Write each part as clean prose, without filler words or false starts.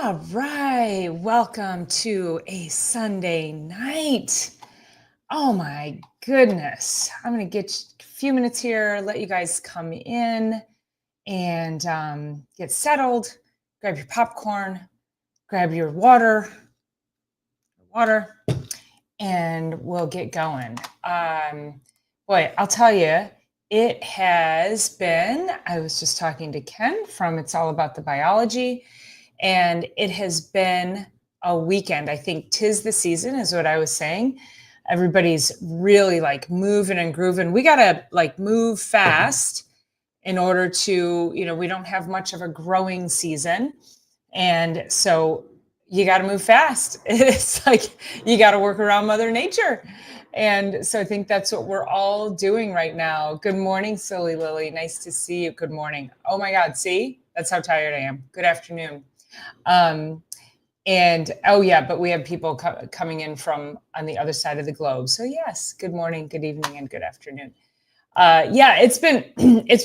All right, welcome to a Sunday night. Oh my goodness. I'm going to get a few minutes here, let you guys come in and get settled. Grab your popcorn, grab your water, and we'll get going. Boy, I'll tell you, it has been, I was just talking to Ken from It's All About the Biology. And it has been a weekend. I think 'tis the season is what I was saying. Everybody's really like moving and grooving. We got to like move fast in order to, we don't have much of a growing season. And so you got to move fast. It's like you got to work around Mother Nature. And so I think that's what we're all doing right now. Good morning, Silly Lily. Nice to see you. Good morning. Oh my God, see? That's how tired I am. Good afternoon. And oh yeah, but we have people coming in from on the other side of the globe. So yes, good morning, good evening, and good afternoon. Yeah, it's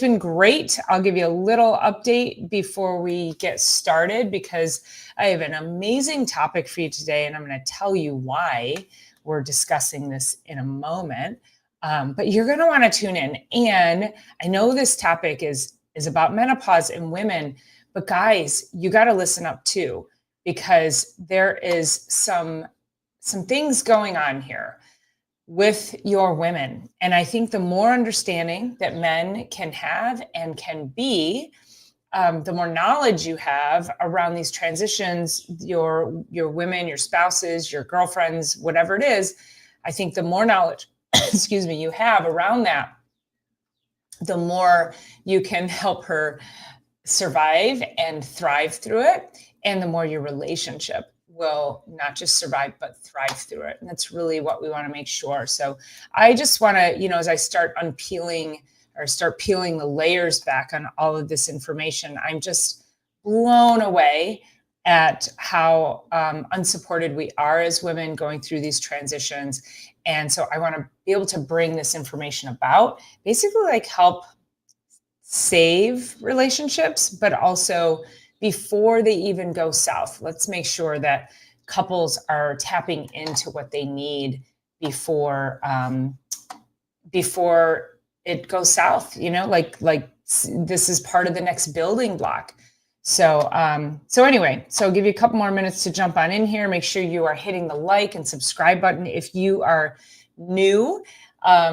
been great. I'll give you a little update before we get started because I have an amazing topic for you today, and I'm going to tell you why we're discussing this in a moment. But you're going to want to tune in. And I know this topic is about menopause in women. But guys, you got to listen up too, because there is some things going on here with your women. And I think the more understanding that men can have and can be, the more knowledge you have around these transitions, your women, your spouses, your girlfriends, whatever it is, I think the more knowledge, excuse me, you have around that, the more you can help her survive and thrive through it, and the more your relationship will not just survive but thrive through it. And that's really what we want to make sure. So I just want to, as I start peeling the layers back on all of this information, I'm just blown away at how unsupported we are as women going through these transitions. And so I want to be able to bring this information about, basically like help save relationships, but also before they even go south, let's make sure that couples are tapping into what they need before it goes south, like this is part of the next building block. So anyway, so I'll give you a couple more minutes to jump on in here. Make sure you are hitting the like and subscribe button. If you are new,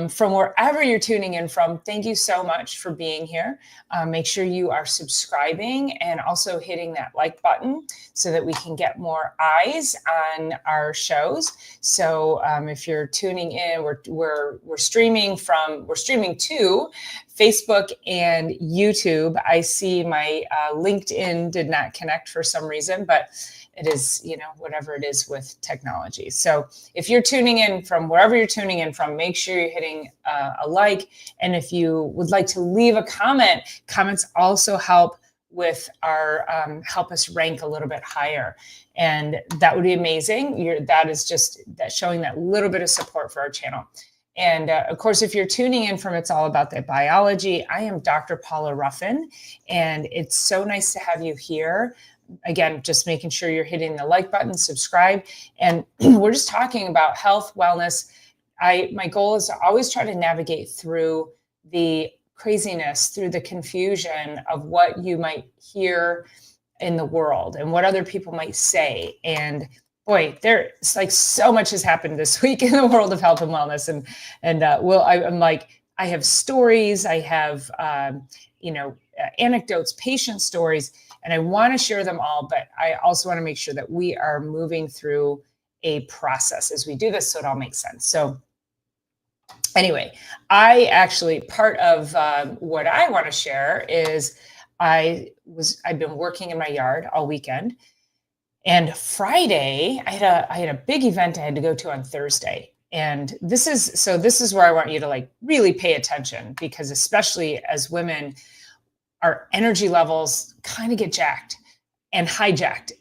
from wherever you're tuning in from, thank you so much for being here. Make sure you are subscribing and also hitting that like button so that we can get more eyes on our shows. So if you're tuning in, we're streaming to Facebook and YouTube. I see my LinkedIn did not connect for some reason, but it is, whatever it is with technology. So if you're tuning in from wherever you're tuning in from, make sure you're hitting a like. And if you would like to leave a comment, comments also help with our, help us rank a little bit higher. And that would be amazing. That is just that showing that little bit of support for our channel. And of course, if you're tuning in from It's All About the Biology, I am Dr. Paula Ruffin, and it's so nice to have you here. Again, just making sure you're hitting the like button, subscribe. And we're just talking about health, wellness. My goal is to always try to navigate through the craziness, through the confusion of what you might hear in the world and what other people might say. And boy, there's like so much has happened this week in the world of health and wellness. I'm like, I have stories, I have, anecdotes, patient stories, and I want to share them all, but I also want to make sure that we are moving through a process as we do this so it all makes sense. So anyway, part of what I want to share is I've been working in my yard all weekend, and Friday I had a big event I had to go to on Thursday. And this is where I want you to like really pay attention, because especially as women, our energy levels kind of get jacked and hijacked.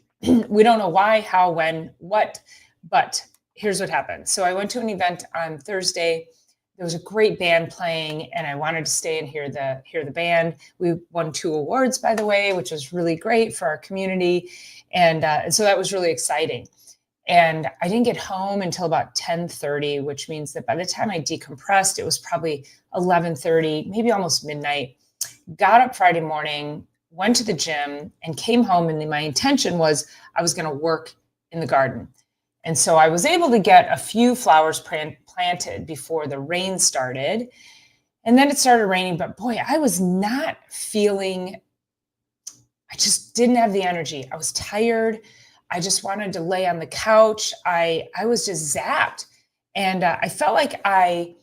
We don't know why, how, when, what, but here's what happened. So I went to an event on Thursday. there was a great band playing, and I wanted to stay and hear the band. We won 2 awards, by the way, which was really great for our community, and so that was really exciting. And I didn't get home until about 10:30, which means that by the time I decompressed, it was probably 11:30, maybe almost midnight. Got up Friday morning, went to the gym, and came home. And my intention was I was going to work in the garden. And so I was able to get a few flowers planted before the rain started. And then it started raining. But boy, I was not feeling, I just didn't have the energy. I was tired. I just wanted to lay on the couch. I was just zapped. And I felt like I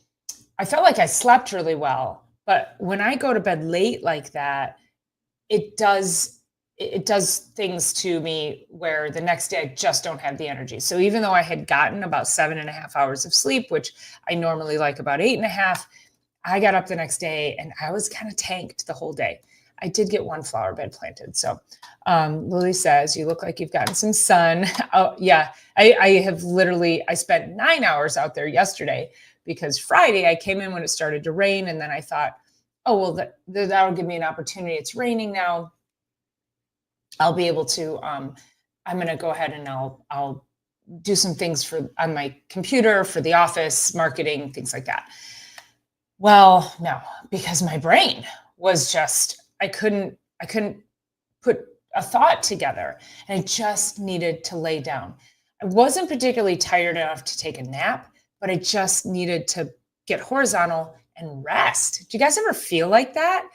slept really well. But when I go to bed late like that, it does things to me where the next day I just don't have the energy. So even though I had gotten about 7.5 hours of sleep, which I normally like about 8.5, I got up the next day and I was kind of tanked the whole day. I did get 1 flower bed planted. So Lily says, you look like you've gotten some sun. Oh yeah, I spent 9 hours out there yesterday because Friday I came in when it started to rain. And then I thought, oh, well, that'll give me an opportunity. It's raining now. I'll be able to, I'm going to go ahead and I'll do some things on my computer for the office, marketing, things like that. Well, no, because my brain was just, I couldn't put a thought together, and I just needed to lay down. I wasn't particularly tired enough to take a nap, but I just needed to get horizontal and rest. Do you guys ever feel like that?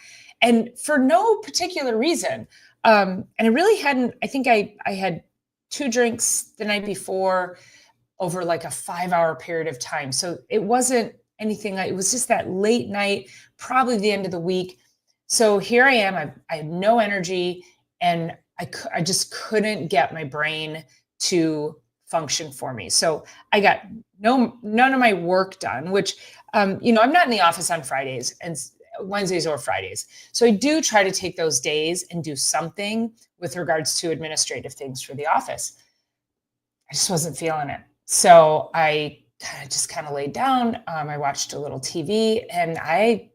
And for no particular reason. And I really hadn't, I think I had 2 drinks the night before over like a 5-hour period of time. So it wasn't anything like, it was just that late night, probably the end of the week. So here I am, I had no energy, and I just couldn't get my brain to function for me. So I got none of my work done, which, I'm not in the office on Fridays and Wednesdays or Fridays. So I do try to take those days and do something with regards to administrative things for the office. I just wasn't feeling it. So I kind of laid down. I watched a little TV, and that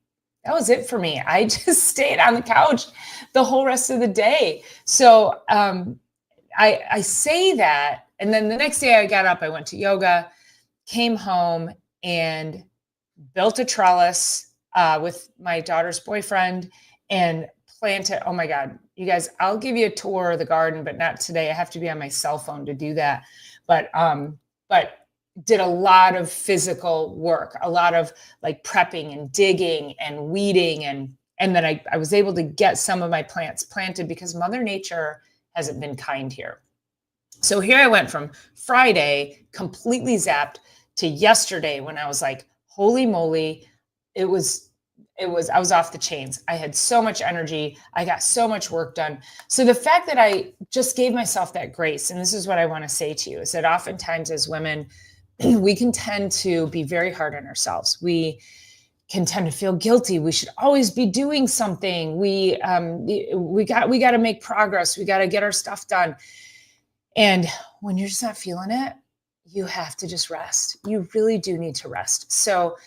was it for me. I just stayed on the couch the whole rest of the day. So I say that, and then the next day I got up, I went to yoga, came home, and built a trellis with my daughter's boyfriend and planted. Oh my God, you guys, I'll give you a tour of the garden, but not today. I have to be on my cell phone to do that. But did a lot of physical work, a lot of like prepping and digging and weeding. And then I was able to get some of my plants planted because Mother Nature hasn't been kind here. So here I went from Friday, completely zapped, to yesterday when I was like, holy moly, I was off the chains. I had so much energy. I got so much work done. So the fact that I just gave myself that grace, and this is what I want to say to you, is that oftentimes as women, we can tend to be very hard on ourselves. We can tend to feel guilty. We should always be doing something. We got to make progress. We got to get our stuff done. And when you're just not feeling it, you have to just rest. You really do need to rest. So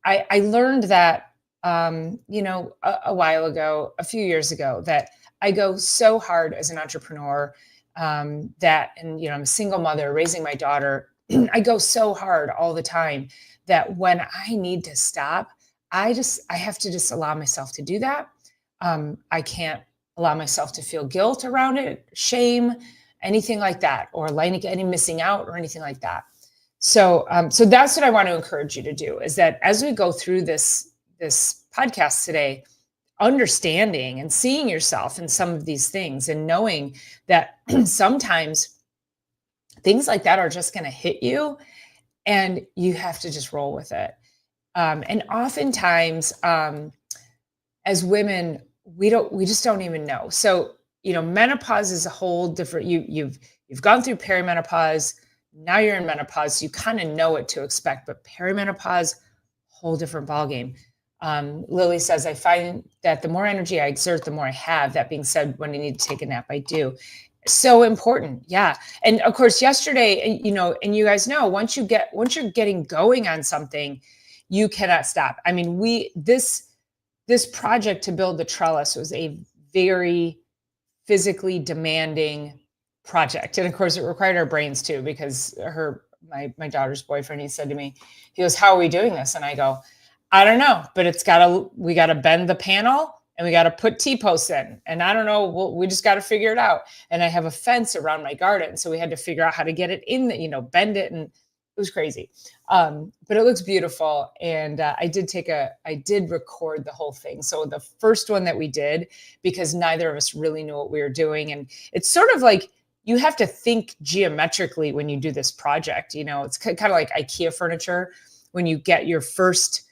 I learned that, a while ago, a few years ago, that I go so hard as an entrepreneur, I'm a single mother raising my daughter. I go so hard all the time that when I need to stop, I have to just allow myself to do that. I can't allow myself to feel guilt around it, shame, anything like that, or like any missing out or anything like that. So that's what I want to encourage you to do, is that as we go through this podcast today, understanding and seeing yourself in some of these things and knowing that sometimes things like that are just going to hit you and you have to just roll with it. And oftentimes, as women, we just don't even know. So, menopause is a whole different, you've gone through perimenopause. Now you're in menopause. You kind of know what to expect, but perimenopause, whole different ballgame. Lily says, I find that the more energy I exert, the more I have. That being said, when I need to take a nap, I do. So important. Yeah. And of course, yesterday, and you guys know, once you're getting going on something, you cannot stop. I mean, this project to build the trellis was a very physically demanding project. And of course it required our brains too, because my daughter's boyfriend, he said to me, he goes, how are we doing this? And I go, I don't know, but we got to bend the panel and we got to put T-posts in. And I don't know, we just got to figure it out. And I have a fence around my garden. So we had to figure out how to get it in, bend it. And it was crazy. But it looks beautiful. And I did record the whole thing. So the first one that we did, because neither of us really knew what we were doing. And it's sort of like, you have to think geometrically when you do this project. It's kind of like IKEA furniture. When you get your first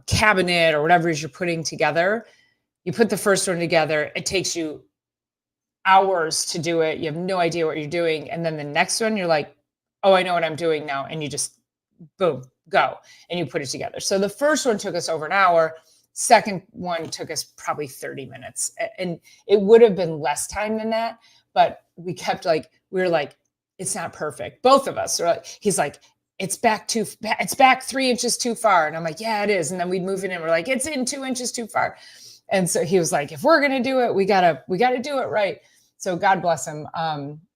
cabinet or whatever it is you're putting together, you put the first one together, it takes you hours to do it. You have no idea what you're doing. And then the next one, you're like, oh, I know what I'm doing now. And you just, boom, go. And you put it together. So the first one took us over an hour. Second one took us probably 30 minutes. And it would have been less time than that. But we were like, it's not perfect. Both of us are like, he's like, it's back 3 inches too far. And I'm like, yeah, it is. And then we'd move it in. We're like, it's in 2 inches too far. And so he was like, if we're going to do it, we gotta do it right. So God bless him.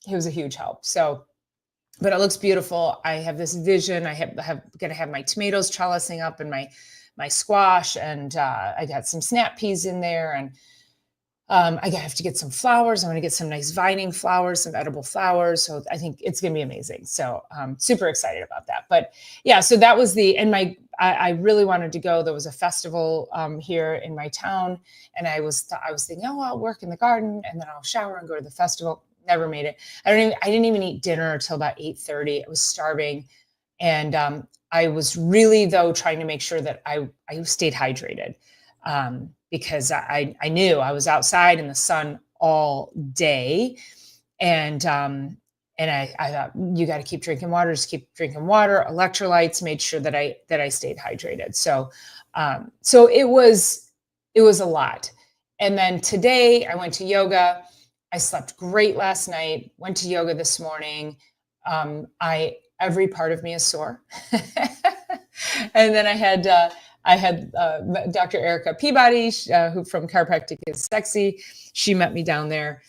He was a huge help. So, but it looks beautiful. I have this vision. I have going to have my tomatoes trellising up and my squash. And I got some snap peas in there. And I have to get some flowers. I'm going to get some nice vining flowers, some edible flowers. So I think it's going to be amazing. So I'm super excited about that. But yeah, so that was I really wanted to go. There was a festival here in my town. And I was thinking, oh, I'll work in the garden and then I'll shower and go to the festival. Never made it. I didn't even eat dinner until about 8:30. I was starving. And I was really, though, trying to make sure that I stayed hydrated. Because I knew I was outside in the sun all day. And I thought, you got to keep drinking water, just keep drinking water, electrolytes, made sure that I stayed hydrated. So it was a lot. And then today I went to yoga. I slept great last night, went to yoga this morning. Every part of me is sore. And then I had Dr. Erica Peabody, who from Chiropractic is Sexy. She met me down there.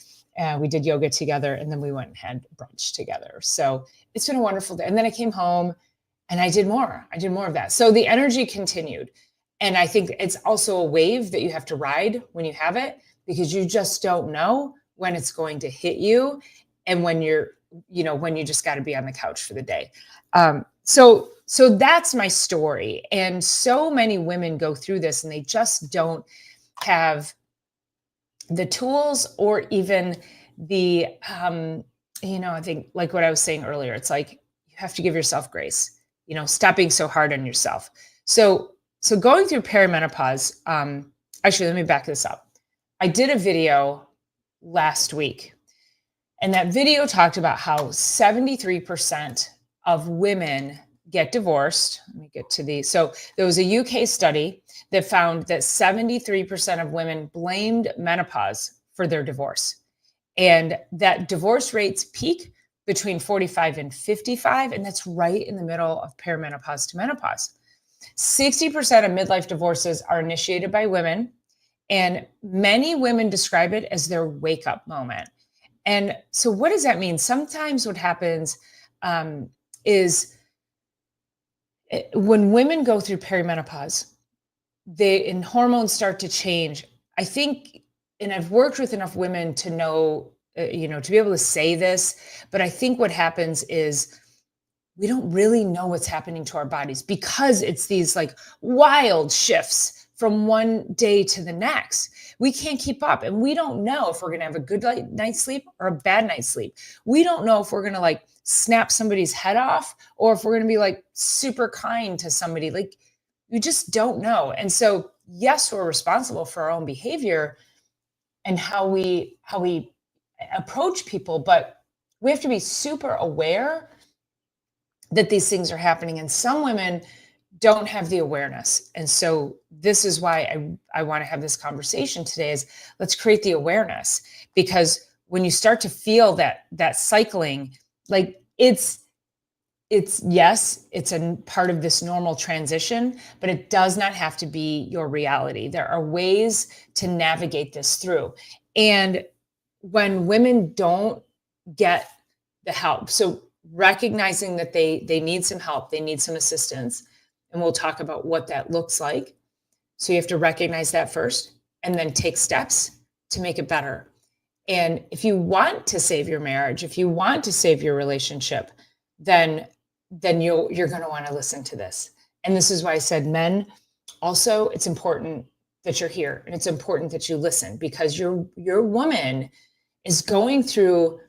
We did yoga together, and then we went and had brunch together. So it's been a wonderful day. And then I came home and I did more of that. So the energy continued. And I think it's also a wave that you have to ride when you have it, because you just don't know when it's going to hit you and when when you just got to be on the couch for the day. So that's my story. And so many women go through this and they just don't have the tools or even the, I think like what I was saying earlier, it's like, you have to give yourself grace, stop being so hard on yourself. So going through perimenopause, actually, let me back this up. I did a video last week, and that video talked about how 73% of women get divorced. Let me get to so there was a UK study that found that 73% of women blamed menopause for their divorce, and that divorce rates peak between 45 and 55. And that's right in the middle of perimenopause to menopause. 60% of midlife divorces are initiated by women, and many women describe it as their wake up moment. And so what does that mean? Sometimes what happens is when women go through perimenopause, and hormones start to change. I think, and I've worked with enough women to know, to be able to say this, but I think what happens is we don't really know what's happening to our bodies, because it's these like wild shifts from one day to the next. We can't keep up, and we don't know if we're going to have a good night's sleep or a bad night's sleep. We don't know if we're going to like snap somebody's head off, or if we're going to be like super kind to somebody. Like, you just don't know. And so, yes, we're responsible for our own behavior and how we approach people, but we have to be super aware that these things are happening. And some women don't have the awareness. And so this is why I want to have this conversation today, is let's create the awareness, because when you start to feel that cycling, like it's yes, it's a part of this normal transition, but it does not have to be your reality. There are ways to navigate this through. And when women don't get the help, so recognizing that they need some help, they need some assistance, and we'll talk about what that looks like. So you have to recognize that first and then take steps to make it better. And if you want to save your marriage, if you want to save your relationship, then you're going to want to listen to this. And this is why I said, men, also, it's important that you're here and it's important that you listen, because your woman is going through,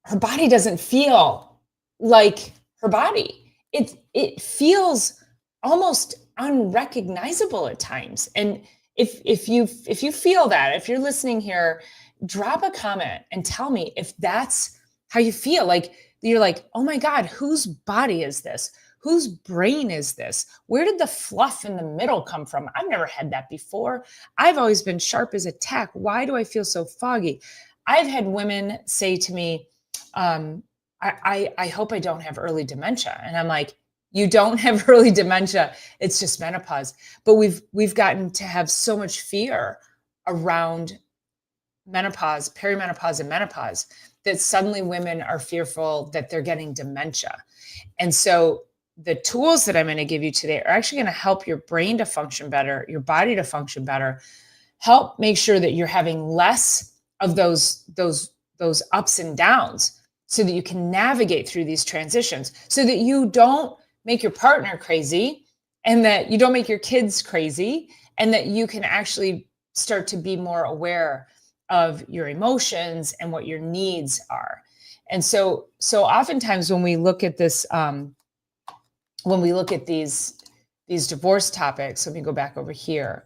her body doesn't feel like her body. It feels almost unrecognizable at times. And if you feel that, if you're listening here, drop a comment and tell me if that's how you feel. Like, you're like, oh my God, whose body is this? Whose brain is this? Where did the fluff in the middle come from? I've never had that before. I've always been sharp as a tack. Why do I feel so foggy? I've had women say to me, I hope I don't have early dementia. And I'm like, you don't have early dementia. It's just menopause. But we've gotten to have so much fear around menopause, perimenopause, and menopause that suddenly women are fearful that they're getting dementia. And so the tools that I'm going to give you today are actually going to help your brain to function better, your body to function better, help make sure that you're having less of those ups and downs, so that you can navigate through these transitions, so that you don't make your partner crazy, and that you don't make your kids crazy, and that you can actually start to be more aware of your emotions and what your needs are. And so oftentimes when we look at this, when we look at these divorce topics, let me go back over here.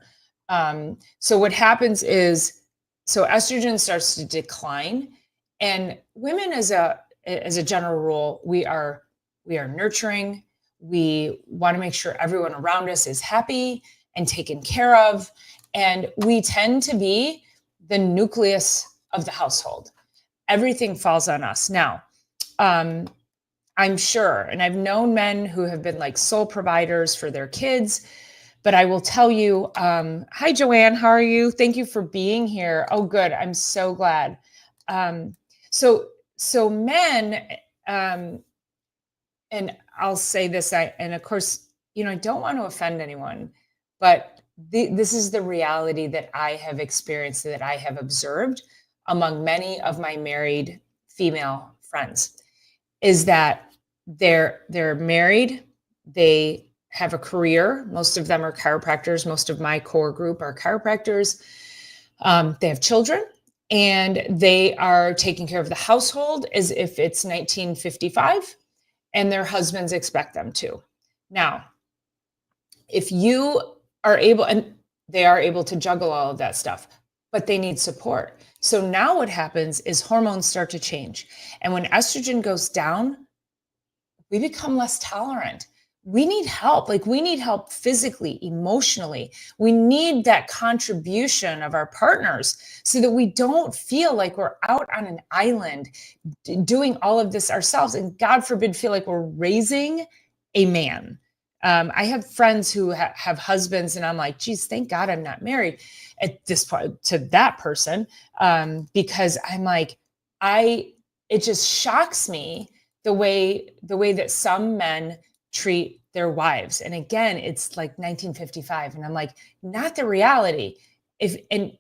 So what happens is, so estrogen starts to decline, and women as a general rule, we are nurturing. We want to make sure everyone around us is happy and taken care of. And we tend to be the nucleus of the household. Everything falls on us. Now, I'm sure, and I've known men who have been like sole providers for their kids, but I will tell you, hi, Joanne, how are you? Thank you for being here. Oh, good. I'm so glad. So men, and I'll say this, and of course, I don't want to offend anyone, but this is the reality that I have experienced, that I have observed among many of my married female friends, is that they're married, they have a career. Most of them are chiropractors. Most of my core group are chiropractors. They have children, and they are taking care of the household as if it's 1955, and their husbands expect them to. Now, if you are able, and they are able to juggle all of that stuff, but they need support. So now what happens is hormones start to change. And when estrogen goes down, we become less tolerant. We need help. Like, we need help physically, emotionally. We need that contribution of our partners so that we don't feel like we're out on an island doing all of this ourselves. And God forbid, feel like we're raising a man. I have friends who have husbands, and I'm like, geez, thank God I'm not married at this point to that person, because I'm like, it just shocks me the way that some men treat their wives. And again, it's like 1955, and I'm like, not the reality. And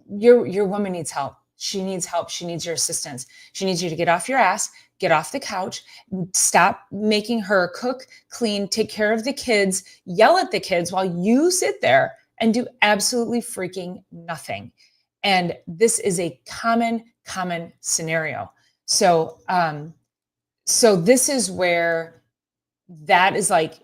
your woman needs help. She needs help. She needs your assistance. She needs you to get off your ass, get off the couch, stop making her cook, clean, take care of the kids, yell at the kids while you sit there and do absolutely freaking nothing. And this is a common scenario. So this is where that is like,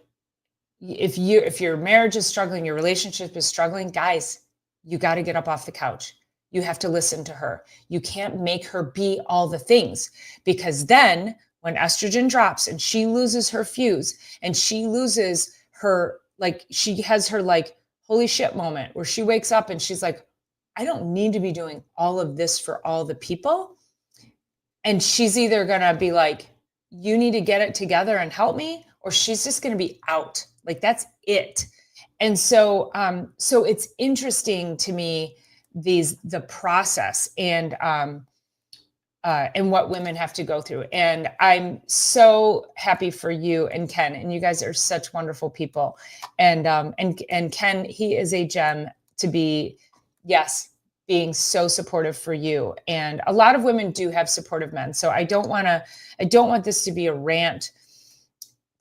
if your marriage is struggling, your relationship is struggling, guys, you got to get up off the couch. You have to listen to her. You can't make her be all the things, because then when estrogen drops and she loses her fuse, and she loses her, like, she has her like holy shit moment where she wakes up and she's like, I don't need to be doing all of this for all the people. And she's either going to be like, you need to get it together and help me, or she's just going to be out. Like, that's it. And so, so it's interesting to me, the process and what women have to go through. And I'm so happy for you and Ken, and you guys are such wonderful people. And Ken, he is a gem to be, yes, being so supportive for you. And a lot of women do have supportive men. So I don't want this to be a rant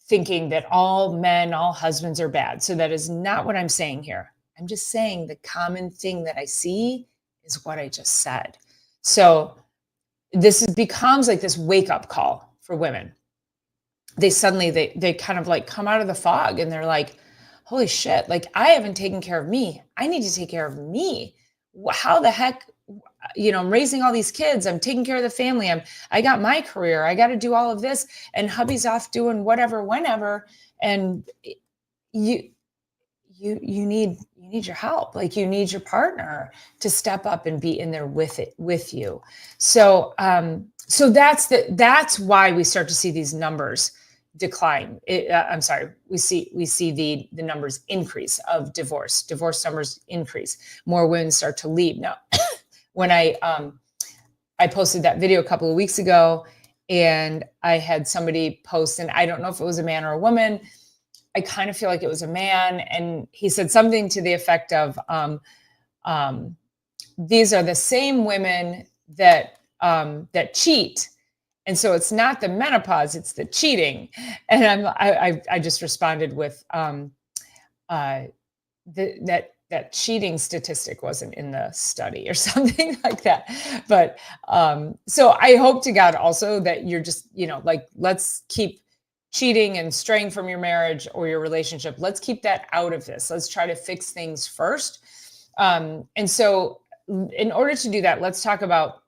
thinking that all men, all husbands are bad. So that is not what I'm saying here. I'm just saying the common thing that I see is what I just said. So becomes like this wake up call for women. They suddenly, they kind of like come out of the fog and they're like, holy shit, like I haven't taken care of me. I need to take care of me. How the heck, I'm raising all these kids. I'm taking care of the family. I got my career. I got to do all of this, and hubby's off doing whatever, whenever. And you need your help. Like, you need your partner to step up and be in there with you. So, so that's why we start to see these numbers decline. We see the numbers increase of divorce numbers increase. More women start to leave. Now, when I posted that video a couple of weeks ago, and I had somebody post, and I don't know if it was a man or a woman. I kind of feel like it was a man, and he said something to the effect of, these are the same women that cheat. And so it's not the menopause, it's the cheating. And I just responded with, that cheating statistic wasn't in the study or something like that. But, so I hope to God also that you're just, like, let's keep cheating and straying from your marriage or your relationship. Let's keep that out of this. Let's try to fix things first. And so in order to do that, let's talk about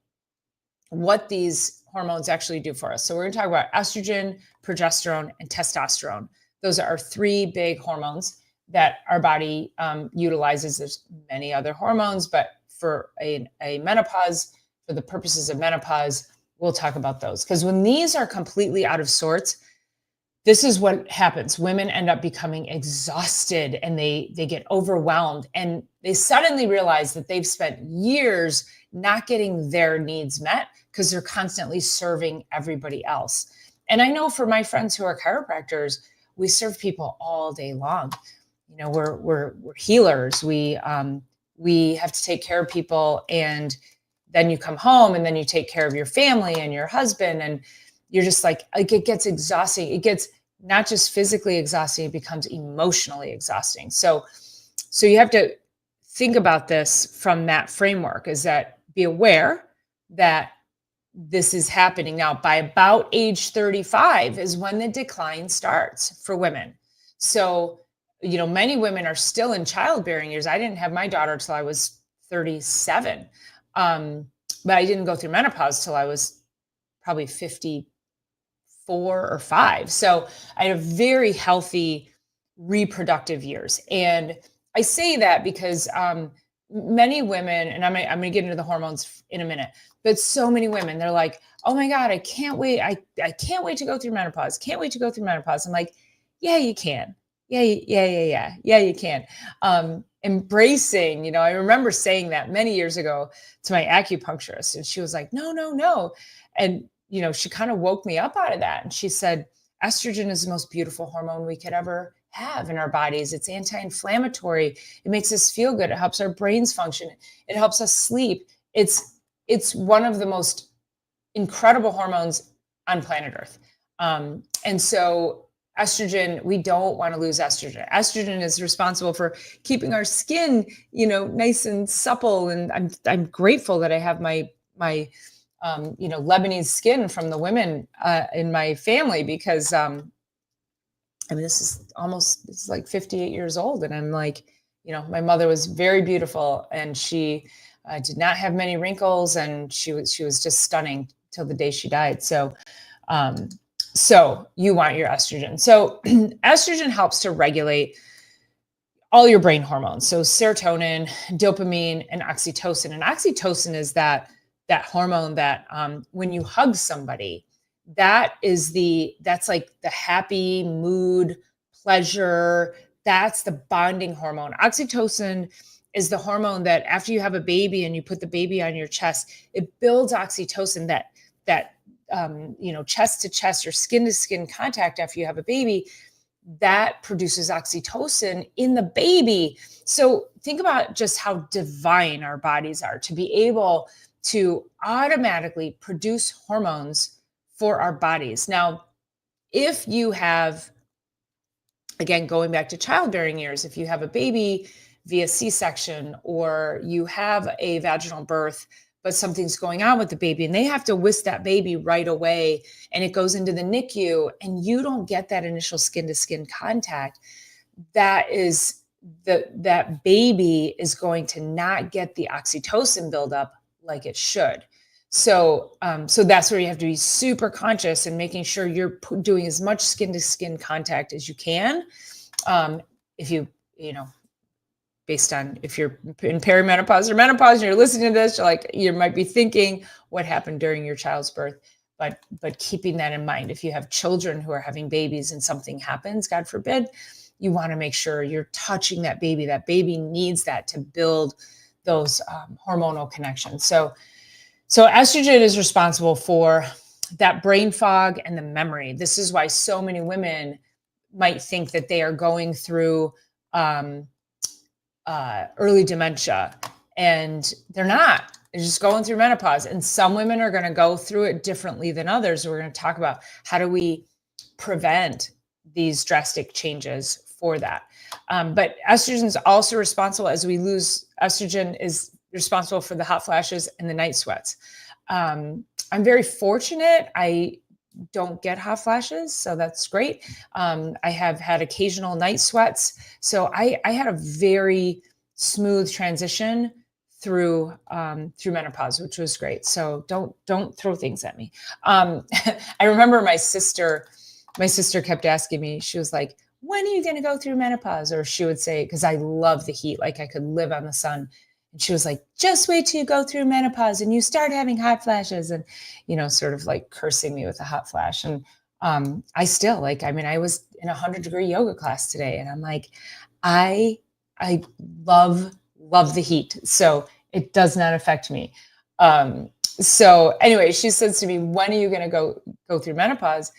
what these hormones actually do for us. So we're going to talk about estrogen, progesterone, and testosterone. Those are our three big hormones that our body utilizes. There's many other hormones, but for a menopause, for the purposes of menopause, we'll talk about those. Because when these are completely out of sorts, this is what happens. Women end up becoming exhausted, and they get overwhelmed, and they suddenly realize that they've spent years not getting their needs met because they're constantly serving everybody else. And I know for my friends who are chiropractors, we serve people all day long. We're healers. We have to take care of people, and then you come home, and then you take care of your family and your husband, and you're just like it gets exhausting. It gets not just physically exhausting, it becomes emotionally exhausting. So you have to think about this from that framework, is that be aware that this is happening. Now, by about age 35 is when the decline starts for women. So, many women are still in childbearing years. I didn't have my daughter till I was 37. But I didn't go through menopause till I was probably 54 or 5. So I had a very healthy reproductive years. And I say that because many women, and I'm going to get into the hormones in a minute, but so many women, they're like, oh my God, I can't wait. I can't wait to go through menopause. Can't wait to go through menopause. I'm like, yeah, you can. Yeah, you can. Embracing, I remember saying that many years ago to my acupuncturist, and she was like, no. And, she kind of woke me up out of that. And she said, estrogen is the most beautiful hormone we could ever have in our bodies. It's anti-inflammatory. It makes us feel good. It helps our brains function. It helps us sleep. It's one of the most incredible hormones on planet Earth. And so estrogen, we don't want to lose estrogen. Estrogen is responsible for keeping our skin, nice and supple. And I'm grateful that I have my Lebanese skin from the women in my family, because this is like 58 years old, and I'm like, my mother was very beautiful, and she did not have many wrinkles, and she was just stunning till the day she died. So you want your estrogen. So estrogen helps to regulate all your brain hormones. So serotonin, dopamine, and oxytocin. And oxytocin is that hormone that when you hug somebody, that's like the happy mood, pleasure. That's the bonding hormone. Oxytocin is the hormone that after you have a baby and you put the baby on your chest, it builds oxytocin, that chest to chest or skin to skin contact after you have a baby, that produces oxytocin in the baby. So think about just how divine our bodies are to be able to automatically produce hormones for our bodies. Now, if you have, again, going back to childbearing years, if you have a baby via C-section or you have a vaginal birth, but something's going on with the baby and they have to whisk that baby right away and it goes into the NICU and you don't get that initial skin to skin contact, that baby is going to not get the oxytocin buildup like it should. So that's where you have to be super conscious and making sure you're doing as much skin to skin contact as you can. If based on if you're in perimenopause or menopause and you're listening to this, you might be thinking what happened during your child's birth, but keeping that in mind. If you have children who are having babies and something happens, God forbid, you want to make sure you're touching that baby. That baby needs that to build those hormonal connections. So estrogen is responsible for that brain fog and the memory. This is why so many women might think that they are going through early dementia, and they're not. They're just going through menopause. And some women are going to go through it differently than others. We're going to talk about how do we prevent these drastic changes for that. But estrogen is also responsible, as we lose estrogen, is responsible for the hot flashes and the night sweats. I'm very fortunate. I don't get hot flashes, so that's great. I have had occasional night sweats. So I had a very smooth transition through menopause, which was great. So don't throw things at me. I remember my sister kept asking me, she was like, when are you going to go through menopause? Or she would say, because I love the heat, like I could live on the sun. And she was like, just wait till you go through menopause and you start having hot flashes, and, sort of like cursing me with a hot flash. And I still I was in a 100-degree yoga class today, and I'm like, I love the heat. So it does not affect me. So anyway, she says to me, when are you going to go through menopause?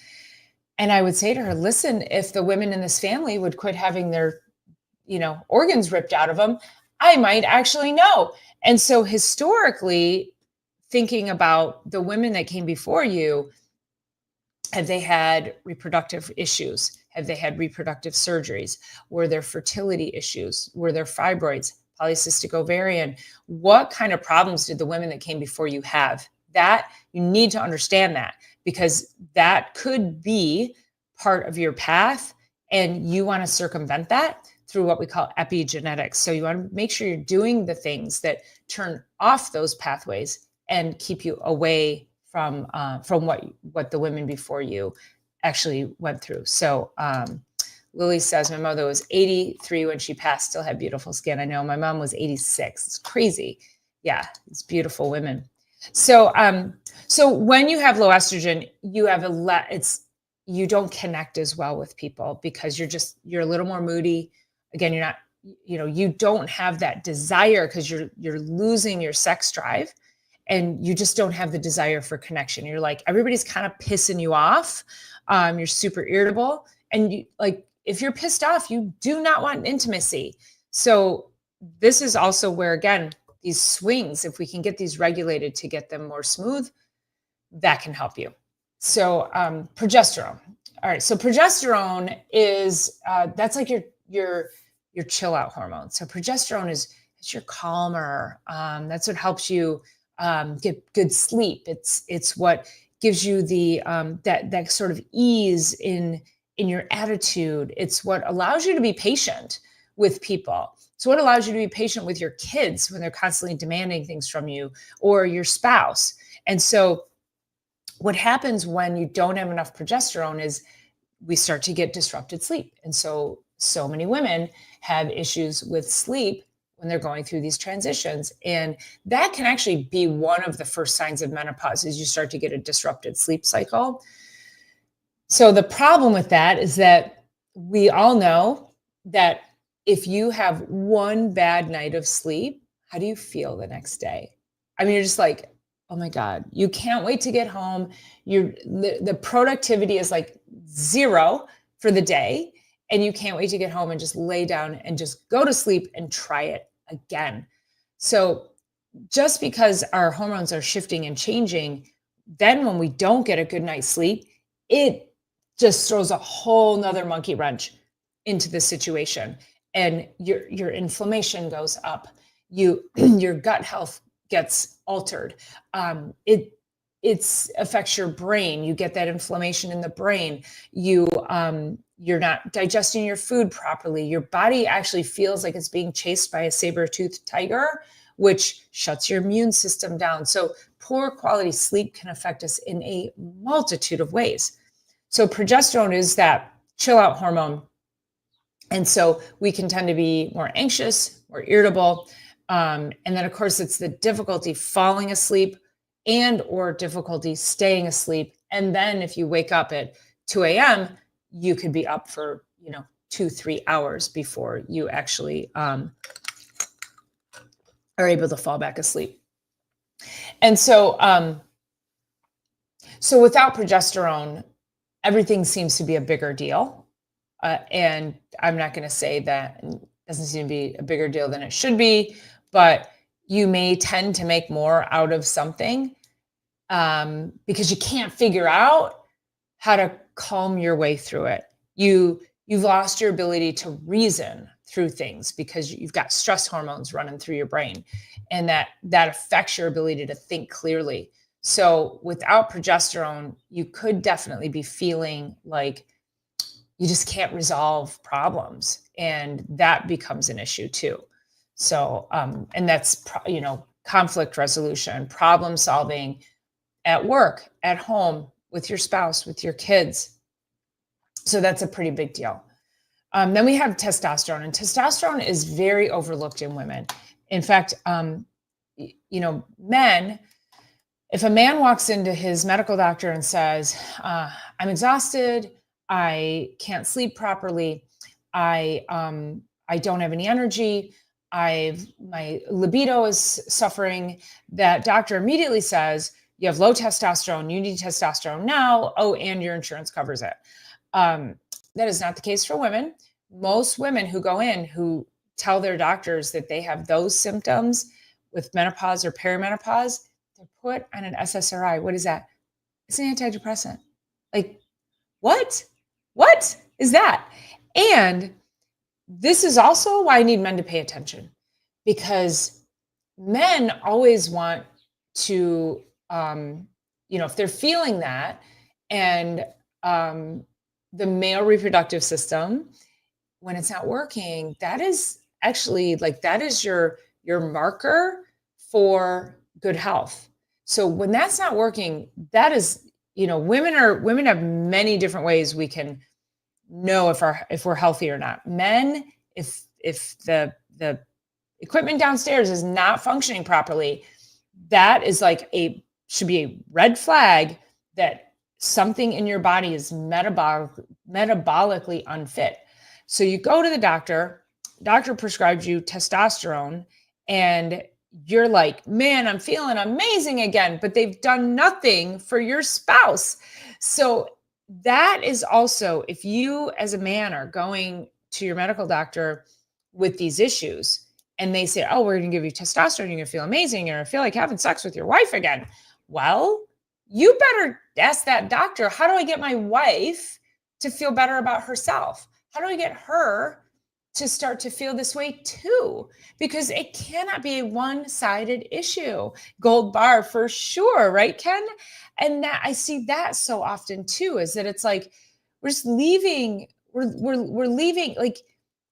And I would say to her, listen, if the women in this family would quit having their, organs ripped out of them, I might actually know. And so historically, thinking about the women that came before you, have they had reproductive issues? Have they had reproductive surgeries? Were there fertility issues? Were there fibroids, polycystic ovarian? What kind of problems did the women that came before you have? That you need to understand that, because that could be part of your path, and you want to circumvent that through what we call epigenetics. So you want to make sure you're doing the things that turn off those pathways and keep you away from what the women before you actually went through. So Lily says, my mother was 83 when she passed, still had beautiful skin. I know my mom was 86. It's crazy. Yeah, it's beautiful women. So when you have low estrogen, you don't connect as well with people because you're a little more moody. Again, you're not, you don't have that desire because you're losing your sex drive, and you just don't have the desire for connection. You're like, everybody's kind of pissing you off. You're super irritable, and if you're pissed off, you do not want intimacy. So this is also where, again, these swings, if we can get these regulated to get them more smooth, that can help you. So progesterone. All right. So progesterone is that's like your chill out hormone. So progesterone is your calmer. That's what helps you get good sleep. It's what gives you the that sort of ease in your attitude. It's what allows you to be patient with people. So what allows you to be patient with your kids when they're constantly demanding things from you, or your spouse. And so what happens when you don't have enough progesterone is we start to get disrupted sleep. And so many women have issues with sleep when they're going through these transitions. And that can actually be one of the first signs of menopause, is you start to get a disrupted sleep cycle. So the problem with that is that we all know that if you have one bad night of sleep, how do you feel the next day? I mean, you're just like, oh my God, you can't wait to get home. The productivity is like zero for the day, and you can't wait to get home and just lay down and just go to sleep and try it again. So just because our hormones are shifting and changing, then when we don't get a good night's sleep, it just throws a whole nother monkey wrench into the situation. And your inflammation goes up. Your gut health gets altered. It affects your brain. You get that inflammation in the brain. You're not digesting your food properly. Your body actually feels like it's being chased by a saber-toothed tiger, which shuts your immune system down. So poor quality sleep can affect us in a multitude of ways. So progesterone is that chill out hormone. And so we can tend to be more anxious, more irritable. And then of course it's the difficulty falling asleep and or difficulty staying asleep. And then if you wake up at 2 a.m., you could be up for, 2-3 hours before you actually are able to fall back asleep. And so, so without progesterone, everything seems to be a bigger deal. And I'm not going to say that it doesn't seem to be a bigger deal than it should be, but you may tend to make more out of something because you can't figure out how to calm your way through it. You've lost your ability to reason through things because you've got stress hormones running through your brain, and that affects your ability to think clearly. So without progesterone, you could definitely be feeling like you just can't resolve problems, and that becomes an issue too. So, and that's, conflict resolution, problem solving at work, at home, with your spouse, with your kids. So that's a pretty big deal. Then we have testosterone, and testosterone is very overlooked in women. In fact, men, if a man walks into his medical doctor and says, I'm exhausted, I can't sleep properly, I don't have any energy, my libido is suffering, that doctor immediately says, you have low testosterone, you need testosterone now, oh, and your insurance covers it. That is not the case for women. Most women who go in, who tell their doctors that they have those symptoms with menopause or perimenopause, they're put on an SSRI. What is that? It's an antidepressant. Like, what? What is that? And this is also why I need men to pay attention, because men always want to, if they're feeling that, and the male reproductive system, when it's not working, that is actually that is your marker for good health. So when that's not working, that is, women have many different ways we can know if we're healthy or not. Men, if the equipment downstairs is not functioning properly, that is should be a red flag that something in your body is metabolically unfit. So you go to the doctor prescribes you testosterone, and you're like, man, I'm feeling amazing again, but they've done nothing for your spouse. So that is also, if you as a man are going to your medical doctor with these issues and they say, oh, we're going to give you testosterone, you're going to feel amazing, you're going to feel like having sex with your wife again. Well, you better ask that doctor, how do I get my wife to feel better about herself? How do I get her to start to feel this way too? Because it cannot be a one-sided issue. Gold bar for sure, right, Ken? And that I see that so often too, is that it's like we're just leaving, we're leaving, like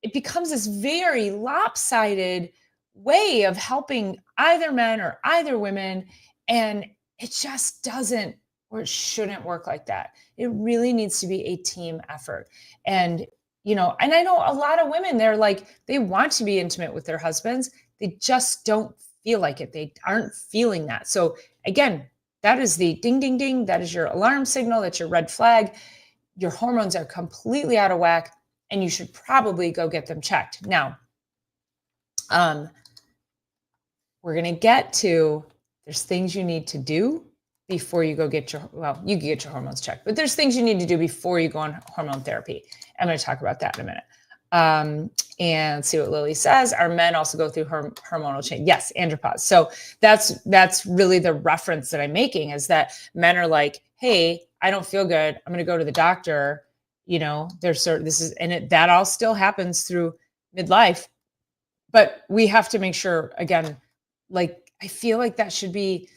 it becomes this very lopsided way of helping either men or either women. And it just doesn't, or it shouldn't work like that. It really needs to be a team effort. And, and I know a lot of women, they're like, they want to be intimate with their husbands. They just don't feel like it. They aren't feeling that. So again, that is the ding, ding, ding. That is your alarm signal. That's your red flag. Your hormones are completely out of whack, and you should probably go get them checked. Now, we're going to get to, there's things you need to do before you go get your, well, you can get your hormones checked, but there's things you need to do before you go on hormone therapy. I'm going to talk about that in a minute. And see what Lily says. Our men also go through hormonal change. Yes, andropause. So that's really the reference that I'm making, is that men are like, hey, I don't feel good. I'm going to go to the doctor. You know, there's certain, this is, and that all still happens through midlife, but we have to make sure, again, like, I feel like that should be,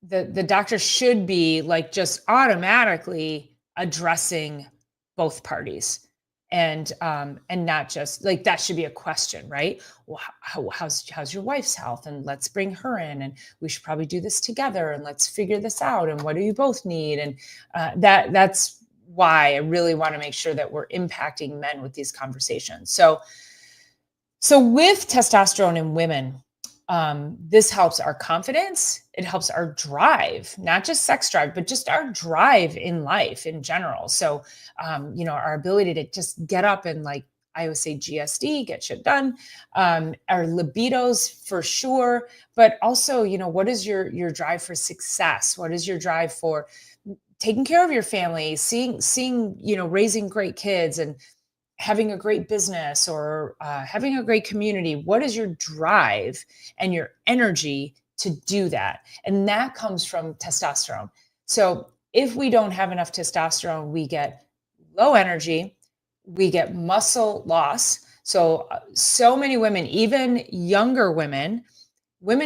the doctor should be like just automatically addressing both parties, and not just like, that should be a question, right? Well, how's your wife's health, and let's bring her in, and we should probably do this together, and let's figure this out, and what do you both need? And that's why I really want to make sure that we're impacting men with these conversations. So with testosterone in women, this helps our confidence. It helps our drive, not just sex drive, but just our drive in life in general. So, our ability to just get up and, like I always say, GSD, get shit done. Our libidos for sure, but also, what is your drive for success? What is your drive for taking care of your family, seeing, raising great kids and having a great business, or having a great community? What is your drive and your energy to do that? And that comes from testosterone. So if we don't have enough testosterone, we get low energy, we get muscle loss. So many women, even younger women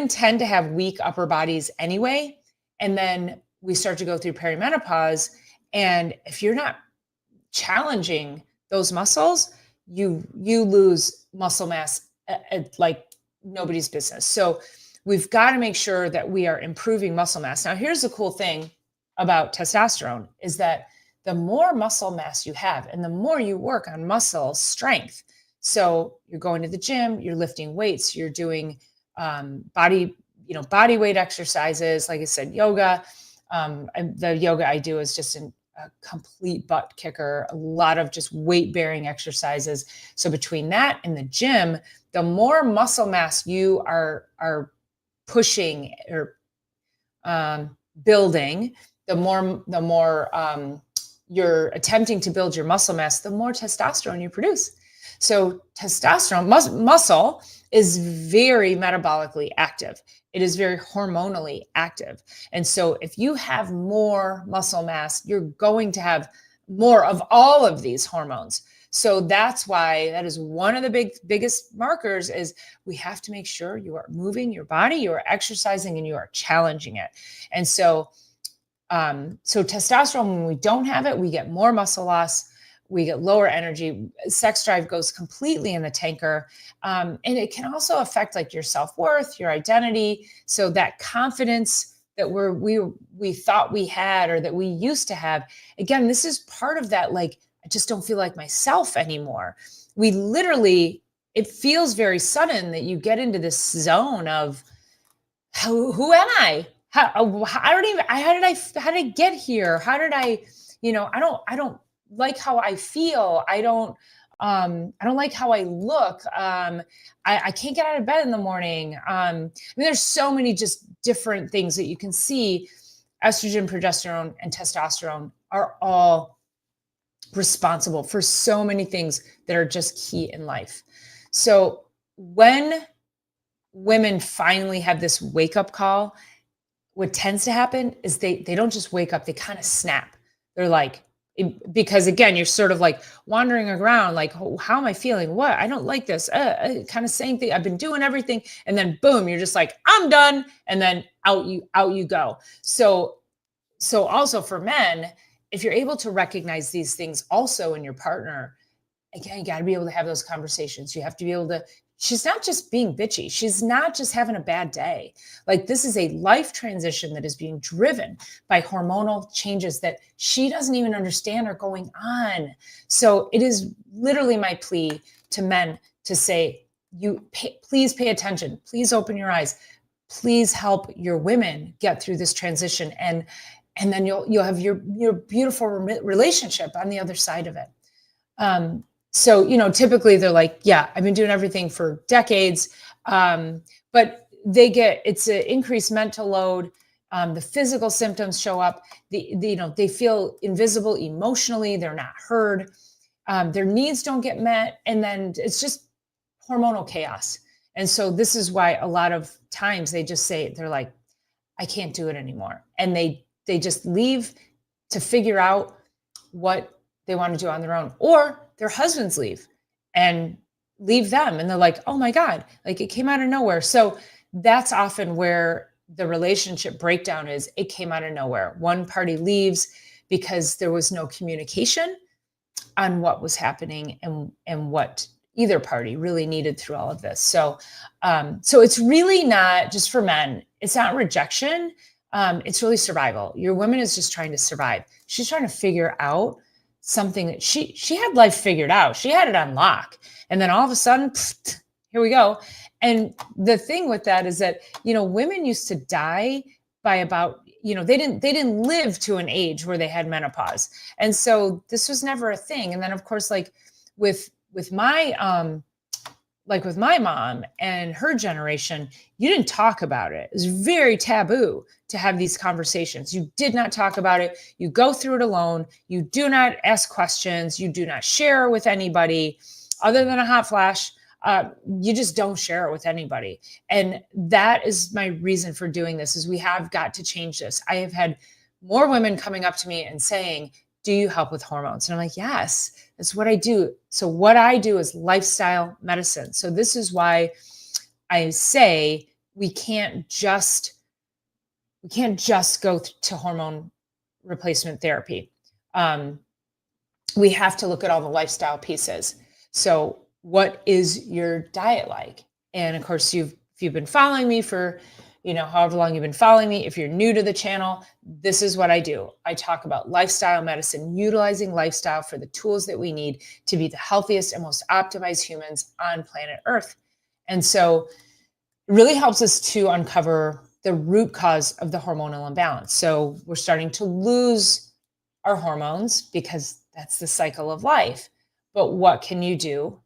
tend to have weak upper bodies anyway. And then we start to go through perimenopause. And if you're not challenging those muscles, you lose muscle mass like nobody's business. So we've got to make sure that we are improving muscle mass. Now, here's the cool thing about testosterone, is that the more muscle mass you have and the more you work on muscle strength. So you're going to the gym, you're lifting weights, you're doing body weight exercises, like I said, yoga. And the yoga I do is just a complete butt kicker, a lot of just weight bearing exercises. So between that and the gym, the more muscle mass you are pushing or building, the more you're attempting to build your muscle mass, the more testosterone you produce. So testosterone, muscle is very metabolically active. It is very hormonally active. And so if you have more muscle mass, you're going to have more of all of these hormones. So that's why that is one of the biggest markers, is we have to make sure you are moving your body, you are exercising, and you are challenging it. And so testosterone, when we don't have it, we get more muscle loss, we get lower energy, sex drive goes completely in the tanker. And it can also affect like your self-worth, your identity. So that confidence that we thought we had, or that we used to have, again, this is part of that, like, I just don't feel like myself anymore. We literally, it feels very sudden that you get into this zone of, who am I? How did I get here? How did I don't like how I feel. I don't like how I look. I can't get out of bed in the morning. There's so many just different things that you can see. Estrogen, progesterone, and testosterone are all responsible for so many things that are just key in life. So when women finally have this wake up call, what tends to happen is they don't just wake up, they kind of snap. They're like, because again, you're sort of like wandering around, like, how am I feeling? What? I don't like this. Kind of saying thing. I've been doing everything. And then boom, you're just like, I'm done. And then out you go. So also for men, if you're able to recognize these things also in your partner, again, you got to be able to have those conversations. You have to be able to, she's not just being bitchy. She's not just having a bad day. Like, this is a life transition that is being driven by hormonal changes that she doesn't even understand are going on. So it is literally my plea to men to say, please pay attention. Please open your eyes. Please help your women get through this transition, and then you'll have your beautiful relationship on the other side of it. So, typically they're like, yeah, I've been doing everything for decades. But it's an increased mental load. The physical symptoms show up. They feel invisible emotionally. They're not heard. Their needs don't get met. And then it's just hormonal chaos. And so this is why a lot of times they're like, I can't do it anymore. And they just leave to figure out what they want to do on their own, or their husbands leave them. And they're like, oh my God, like it came out of nowhere. So that's often where the relationship breakdown is. It came out of nowhere. One party leaves because there was no communication on what was happening and what either party really needed through all of this. So it's really not just for men. It's not rejection. It's really survival. Your woman is just trying to survive. She's trying to figure out something that she had life figured out. She had it on lock. And then all of a sudden, here we go. And the thing with that is that, women used to die by about, they didn't live to an age where they had menopause. And so this was never a thing. And then of course, like with my mom and her generation, you didn't talk about it. It was very taboo to have these conversations. You did not talk about it. You go through it alone. You do not ask questions. You do not share with anybody other than a hot flash. You just don't share it with anybody. And that is my reason for doing this, is we have got to change this. I have had more women coming up to me and saying, do you help with hormones? And I'm like, yes, that's what I do. So what I do is lifestyle medicine. So this is why I say we can't just go to hormone replacement therapy. We have to look at all the lifestyle pieces. So what is your diet like? And of course, if you've been following me for, however long you've been following me, if you're new to the channel, this is what I do. I talk about lifestyle medicine, utilizing lifestyle for the tools that we need to be the healthiest and most optimized humans on planet Earth. And so it really helps us to uncover the root cause of the hormonal imbalance. So we're starting to lose our hormones because that's the cycle of life. But what can you do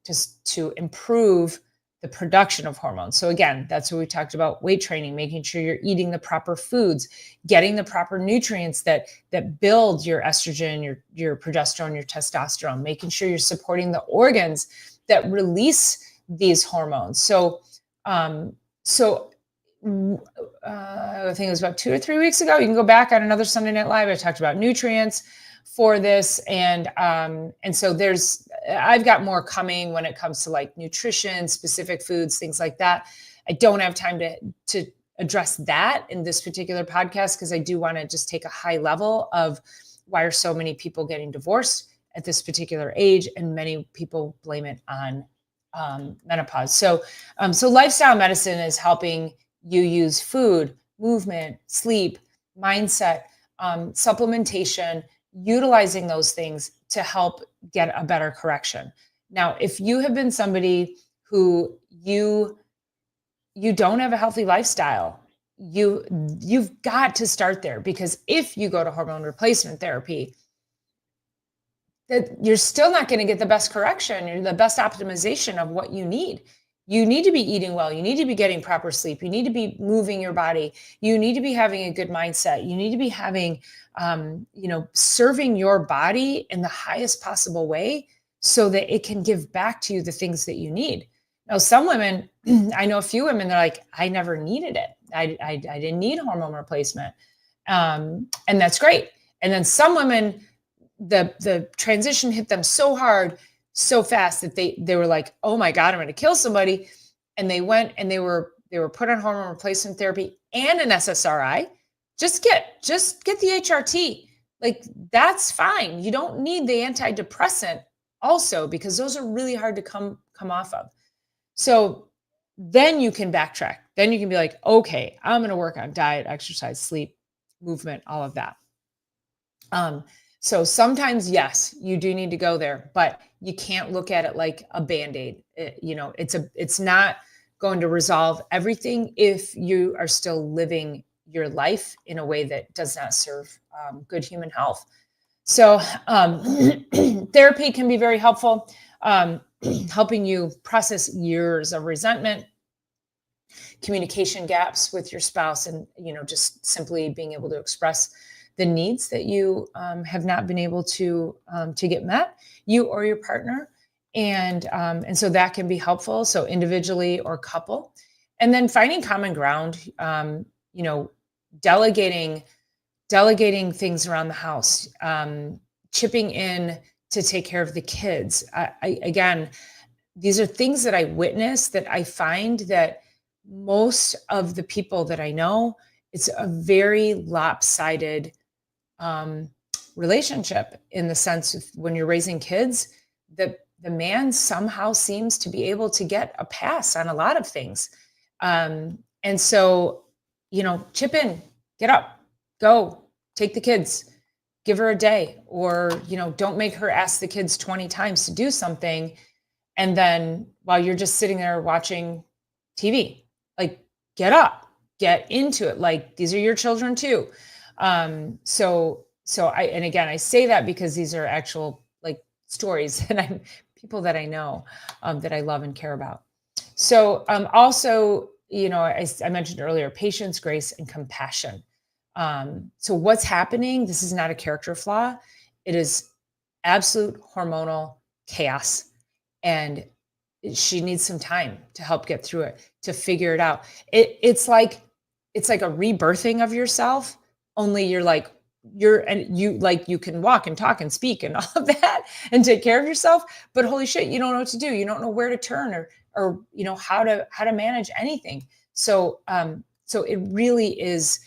to improve the production of hormones? So again, that's what we talked about: weight training, making sure you're eating the proper foods, getting the proper nutrients that build your estrogen, your progesterone, your testosterone, making sure you're supporting the organs that release these hormones. So I think it was about 2 or 3 weeks ago. You can go back on another Sunday Night Live. I talked about nutrients for this. And so I've got more coming when it comes to like nutrition, specific foods, things like that. I don't have time to address that in this particular podcast, because I do want to just take a high level of why are so many people getting divorced at this particular age, and many people blame it on menopause. So lifestyle medicine is helping you use food, movement, sleep, mindset, supplementation, utilizing those things to help get a better correction. Now, if you have been somebody who you don't have a healthy lifestyle, you've got to start there, because if you go to hormone replacement therapy, that you're still not going to get the best correction or the best optimization of what you need. You need to be eating well. You need to be getting proper sleep. You need to be moving your body. You need to be having a good mindset. You need to be having, serving your body in the highest possible way so that it can give back to you the things that you need. Now, some women, I know a few women, they're like, I never needed it. I didn't need hormone replacement. And that's great. And then some women, the transition hit them so hard, so fast, that they were like, oh my God, I'm going to kill somebody. And they went and they were put on hormone replacement therapy and an SSRI. Just get the HRT. Like, that's fine. You don't need the antidepressant also, because those are really hard to come off of. So then you can backtrack. Then you can be like, okay, I'm going to work on diet, exercise, sleep, movement, all of that. So sometimes, yes, you do need to go there, but you can't look at it like a Band-Aid. It's not going to resolve everything if you are still living your life in a way that does not serve good human health. So therapy can be very helpful, um, helping you process years of resentment, communication gaps with your spouse, and just simply being able to express the needs that you have not been able to get met, you or your partner. And so that can be helpful, so individually or couple. And then finding common ground, you know delegating things around the house, chipping in to take care of the kids. Again, these are things that I witness, that I find that most of the people that I know, it's a very lopsided um, relationship, in the sense of when you're raising kids, the man somehow seems to be able to get a pass on a lot of things. And so, chip in, get up, go, take the kids, give her a day, or, don't make her ask the kids 20 times to do something. And then while you're just sitting there watching TV, like, get up, get into it. Like, these are your children too. And again, I say that because these are actual, like, stories and people that I know, that I love and care about. So also, I mentioned earlier, patience, grace, and compassion. So what's happening? This is not a character flaw. It is absolute hormonal chaos. And she needs some time to help get through it, to figure it out. It's like a rebirthing of yourself, only you can walk and talk and speak and all of that and take care of yourself, but holy shit, you don't know what to do. You don't know where to turn, or how to manage anything. So it really is,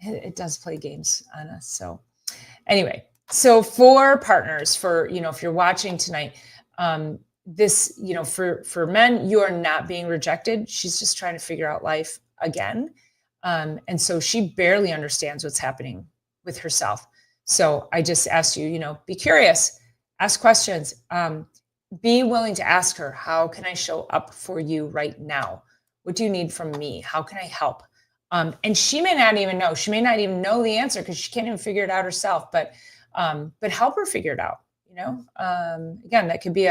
it does play games on us. So anyway, so for partners, if you're watching tonight, this, for men, you are not being rejected. She's just trying to figure out life again. And so she barely understands what's happening with herself. So I just asked you, be curious, ask questions, be willing to ask her, how can I show up for you right now? What do you need from me? How can I help? And she may not even know. She may not even know the answer because she can't even figure it out herself. But help her figure it out. Again, that could be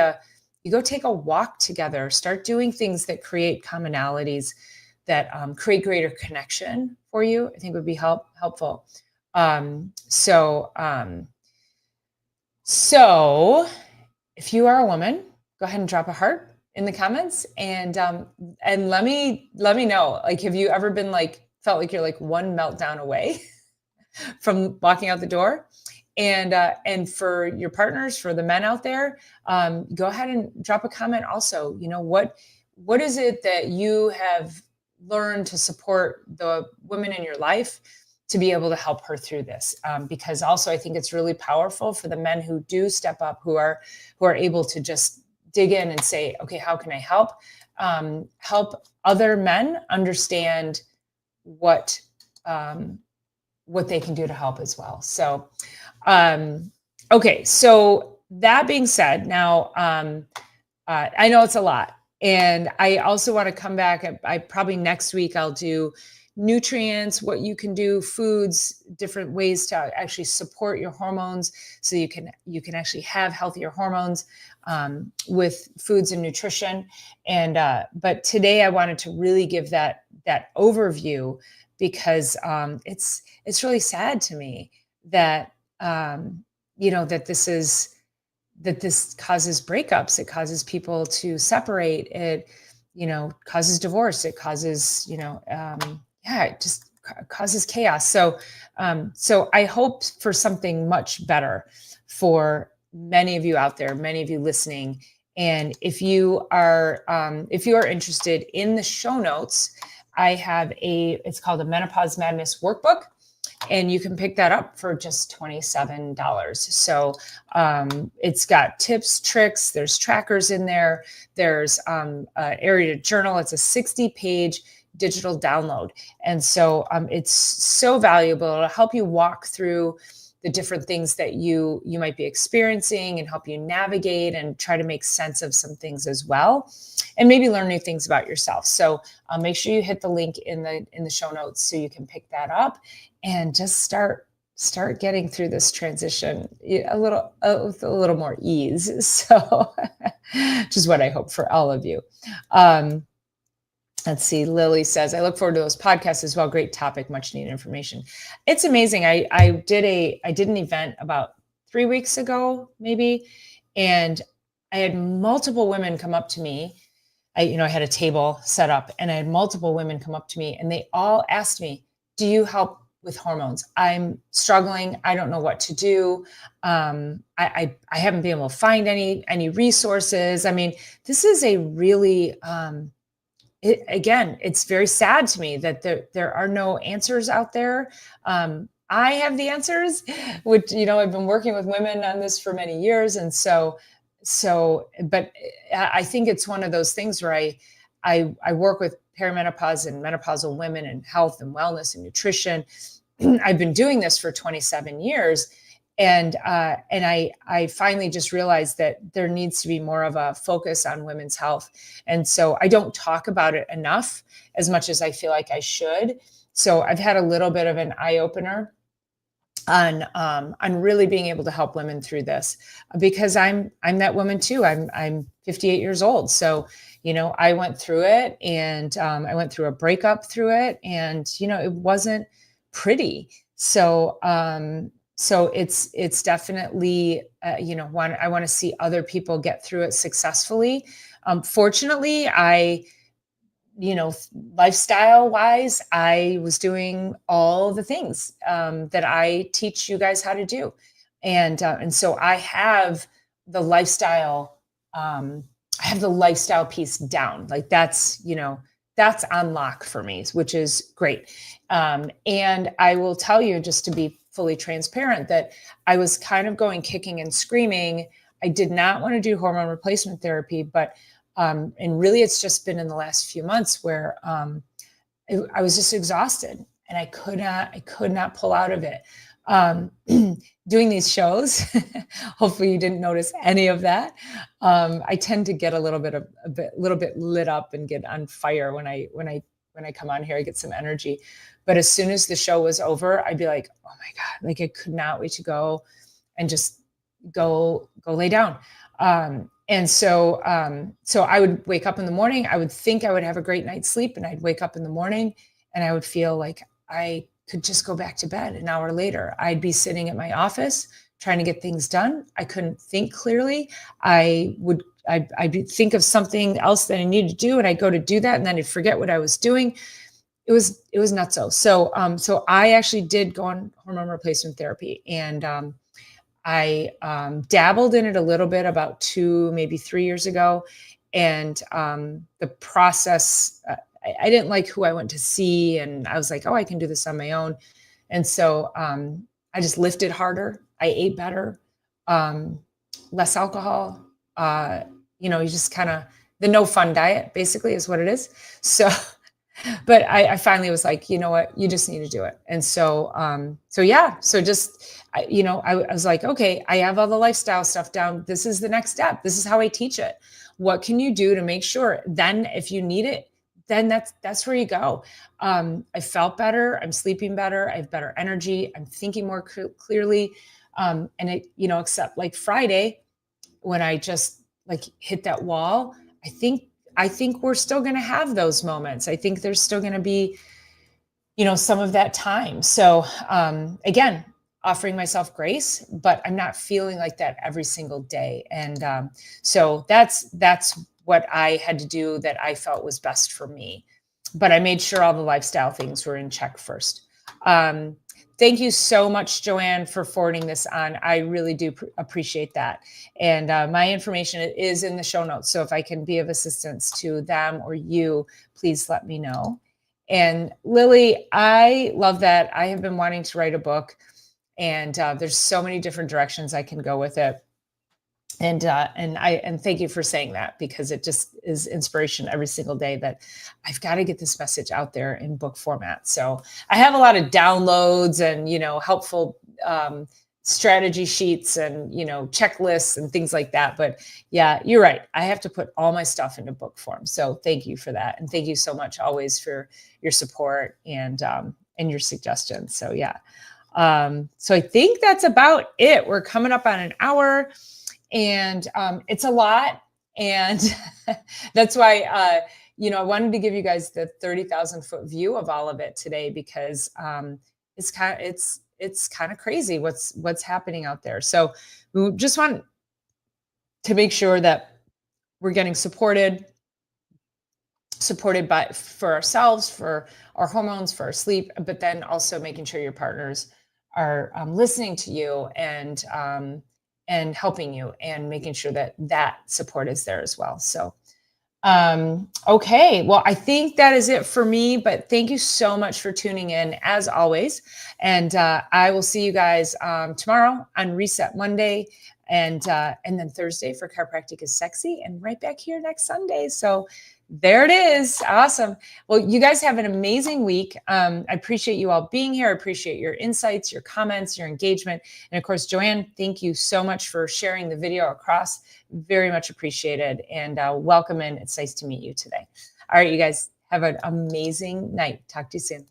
you go take a walk together, start doing things that create commonalities, that create greater connection for you. I think would be helpful. So if you are a woman, go ahead and drop a heart in the comments, and let me know, like, have you ever been felt like you're like one meltdown away from walking out the door? And for your partners, for the men out there, go ahead and drop a comment also. What is it that you have learned to support the women in your life to be able to help her through this? Because also, I think it's really powerful for the men who do step up, who are able to just dig in and say, okay, how can I help? Help other men understand what they can do to help as well. So, okay. So that being said, now, I know it's a lot, and I also want to come back. I probably next week I'll do nutrients, what you can do, foods, different ways to actually support your hormones, so you can actually have healthier hormones with foods and nutrition. But today I wanted to really give that overview, because it's really sad to me that that this causes breakups. It causes people to separate. It causes divorce. It causes it just causes chaos. So I hope for something much better for many of you out there, many of you listening. And if you are interested, in the show notes, I have it's called a Menopause Madness Workbook, and you can pick that up for just $27. So it's got tips, tricks, there's trackers in there, there's an area to journal. It's a 60-page digital download. And so it's so valuable. It'll help you walk through the different things that you might be experiencing and help you navigate and try to make sense of some things as well, and maybe learn new things about yourself. So make sure you hit the link in the show notes so you can pick that up and just start getting through this transition with a little more ease. So which is what I hope for all of you. Let's see. Lily says, I look forward to those podcasts as well. Great topic, much needed information. It's amazing. I did an event about 3 weeks ago, maybe, and I had multiple women come up to me. I had a table set up and I had multiple women come up to me and they all asked me, do you help with hormones? I'm struggling. I don't know what to do. I haven't been able to find any resources. I mean, this is a really, again, it's very sad to me that there are no answers out there. I have the answers, which, I've been working with women on this for many years. And but I think it's one of those things where I work with perimenopause and menopausal women and health and wellness and nutrition. I've been doing this for 27 years. And I finally just realized that there needs to be more of a focus on women's health. And so I don't talk about it enough as much as I feel like I should. So I've had a little bit of an eye opener on really being able to help women through this, because I'm that woman too. I'm 58 years old. So, I went through it, and I went through a breakup through it, and, it wasn't pretty. So, it's definitely, I want to see other people get through it successfully. Fortunately, lifestyle wise, I was doing all the things that I teach you guys how to do. And so I have the lifestyle, piece down. Like that's on lock for me, which is great. And I will tell you, just to be fully transparent, that I was kind of going kicking and screaming. I did not want to do hormone replacement therapy, but and really it's just been in the last few months where I was just exhausted and I could not pull out of it. Doing these shows, hopefully you didn't notice any of that. I tend to get a little bit lit up and get on fire when I come on here. I get some energy. But as soon as the show was over, I'd be like, oh my God, like I could not wait to go and just go lay down. And so I would wake up in the morning, I would think I would have a great night's sleep, and I'd wake up in the morning and I would feel like I could just go back to bed. An hour later, I'd be sitting at my office trying to get things done. I couldn't think clearly. I'd think of something else that I needed to do, and I'd go to do that, and then I'd forget what I was doing. It was nutso. So I actually did go on hormone replacement therapy, and I dabbled in it a little bit about 2, maybe 3 years ago. And the process, I didn't like who I went to see. And I was like, oh, I can do this on my own. And so I just lifted harder. I ate better, less alcohol. You just kind of, the no fun diet basically is what it is. So, but I finally was like, you know what, you just need to do it. And so, I was like, okay, I have all the lifestyle stuff down. This is the next step. This is how I teach it. What can you do to make sure then if you need it, then that's where you go. I felt better. I'm sleeping better. I have better energy. I'm thinking more clearly. And it, except like Friday when I just like hit that wall, I think we're still going to have those moments. I think there's still going to be, some of that time. So again, offering myself grace, but I'm not feeling like that every single day. And so that's what I had to do that I felt was best for me. But I made sure all the lifestyle things were in check first. Thank you so much, Joanne, for forwarding this on. I really do appreciate that. And my information is in the show notes. So if I can be of assistance to them or you, please let me know. And Lily, I love that. I have been wanting to write a book, and there's so many different directions I can go with it. And thank you for saying that, because it just is inspiration every single day that I've got to get this message out there in book format. So I have a lot of downloads and, helpful strategy sheets and, checklists and things like that. But yeah, you're right. I have to put all my stuff into book form. So thank you for that. And thank you so much always for your support and your suggestions. So yeah. So I think that's about it. We're coming up on an hour and it's a lot. And that's why, I wanted to give you guys the 30,000 foot view of all of it today, because it's kind of crazy what's happening out there. So we just want to make sure that we're getting supported for ourselves, for our hormones, for our sleep, but then also making sure your partners are listening to you and helping you and making sure that support is there as well. So okay. Well, I think that is it for me, but thank you so much for tuning in as always. And I will see you guys tomorrow on Reset Monday and then Thursday for Chiropractic is Sexy, and right back here next Sunday. So there it is. Awesome. Well, you guys have an amazing week. I appreciate you all being here. I appreciate your insights, your comments, your engagement. And of course, Joanne, thank you so much for sharing the video across. Very much appreciated. And welcome in. It's nice to meet you today. All right, you guys have an amazing night. Talk to you soon.